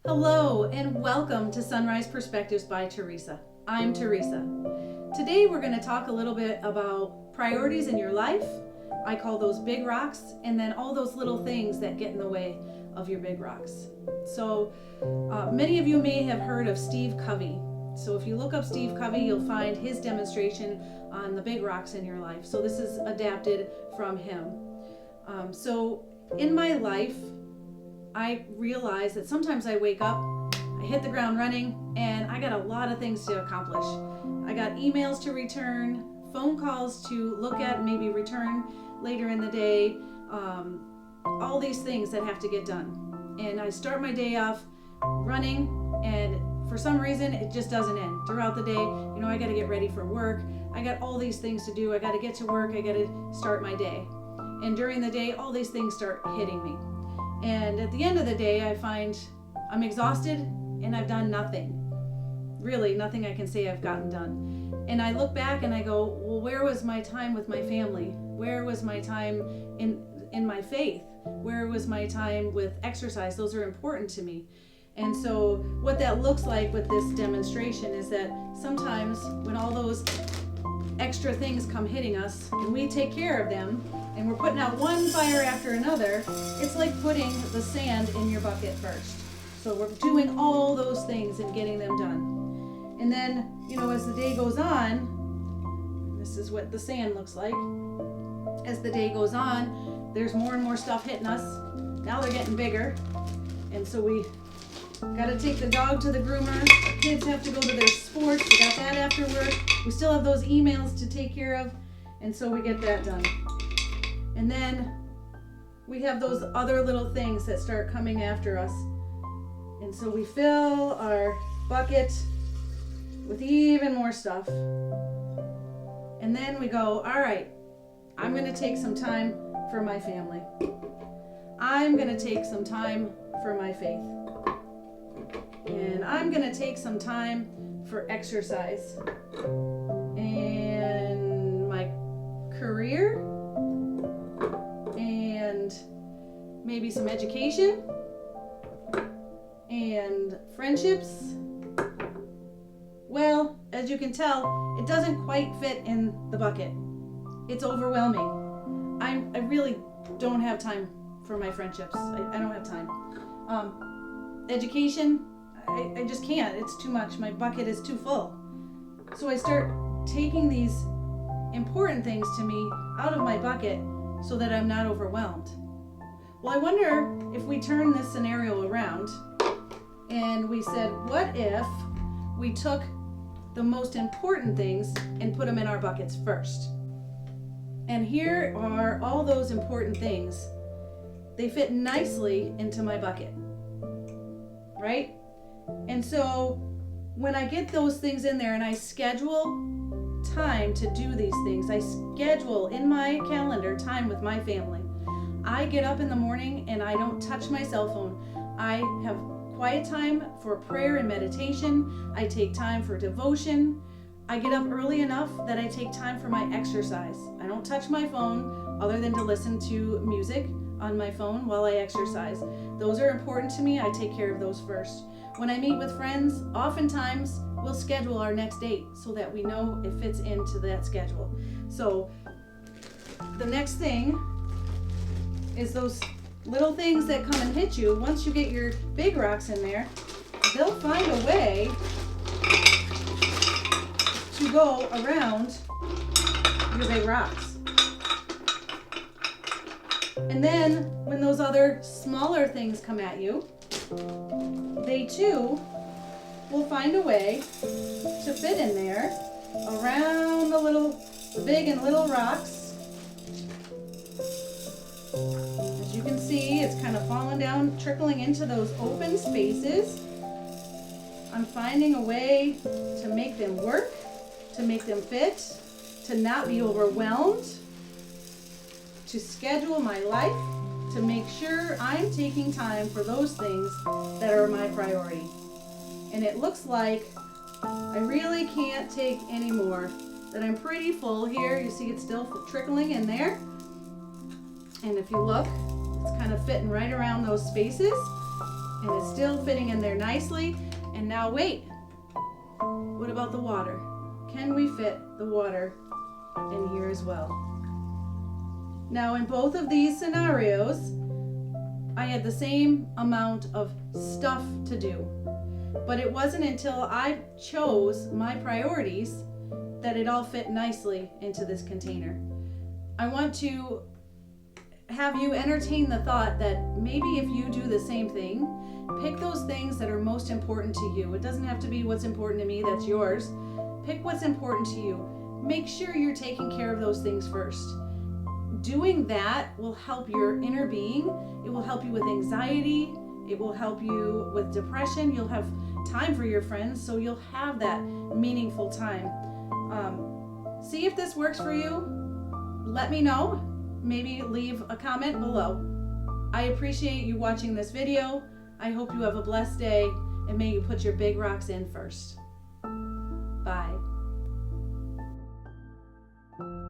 Hello and welcome to Sunrise Perspectives by Teresa. I'm Teresa. Today we're going to talk a little bit about priorities in your life. I call those big rocks, and then all those little things that get in the way of your big rocks. So many of you may have heard of Steve Covey. So if you look up Steve Covey, you'll find his demonstration on the big rocks in your life. So this is adapted from him. So in my life, I realize that sometimes I wake up, I hit the ground running, and I got a lot of things to accomplish. I got emails to return, phone calls to look at, maybe return later in the day, all these things that have to get done. And I start my day off running, and for some reason it just doesn't end. Throughout the day, I got to get ready for work. I got all these things to do. I got to get to work. I got to start my day. And during the day, all these things start hitting me. And at the end of the day, I find I'm exhausted and I've done nothing. Really, nothing I can say I've gotten done. And I look back and I go, well, where was my time with my family? Where was my time in my faith? Where was my time with exercise? Those are important to me. And so what that looks like with this demonstration is that sometimes when all those extra things come hitting us and we take care of them and we're putting out one fire after another, it's like putting the sand in your bucket first. So we're doing all those things and getting them done. And then, as the day goes on, this is what the sand looks like. As the day goes on, there's more and more stuff hitting us. Now they're getting bigger. And so we got to take the dog to the groomer. Our kids have to go to their sports. We got that after work. We still have those emails to take care of. And so we get that done. And then we have those other little things that start coming after us. And so we fill our bucket with even more stuff. And then we go, all right, I'm going to take some time for my family. I'm going to take some time for my faith. And I'm going to take some time for exercise. And my career. And maybe some education. And friendships. Well, as you can tell, it doesn't quite fit in the bucket. It's overwhelming. I really don't have time for my friendships. I don't have time. Education, I just can't. It's too much. My bucket is too full. So I start taking these important things to me out of my bucket so that I'm not overwhelmed. Well, I wonder if we turn this scenario around and we said, what if we took the most important things and put them in our buckets first? And here are all those important things. They fit nicely into my bucket, right? And so when I get those things in there and I schedule time to do these things, I schedule in my calendar time with my family. I get up in the morning and I don't touch my cell phone. I have quiet time for prayer and meditation. I take time for devotion. I get up early enough that I take time for my exercise. I don't touch my phone other than to listen to music on my phone while I exercise. Those are important to me. I take care of those first. When I meet with friends, oftentimes we'll schedule our next date so that we know it fits into that schedule. So the next thing is those little things that come and hit you. Once you get your big rocks in there, they'll find a way to go around your big rocks. And then when those other smaller things come at you, they too will find a way to fit in there around the big and little rocks. As you can see, it's kind of falling down, trickling into those open spaces. I'm finding a way to make them work, to make them fit, to not be overwhelmed, to schedule my life, to make sure I'm taking time for those things that are my priority. And it looks like I really can't take any more, that I'm pretty full here. You see it's still trickling in there. And if you look, it's kind of fitting right around those spaces. And it's still fitting in there nicely. And now wait, what about the water? Can we fit the water in here as well? Now in both of these scenarios, I had the same amount of stuff to do, but it wasn't until I chose my priorities that it all fit nicely into this container. I want to have you entertain the thought that maybe if you do the same thing, pick those things that are most important to you. It doesn't have to be what's important to me, that's yours. Pick what's important to you. Make sure you're taking care of those things first. Doing that will help your inner being. It will help you with anxiety. It will help you with depression. You'll have time for your friends, so you'll have that meaningful time. See if this works for you. Let me know. Maybe leave a comment below. I appreciate you watching this video. I hope you have a blessed day, and may you put your big rocks in first.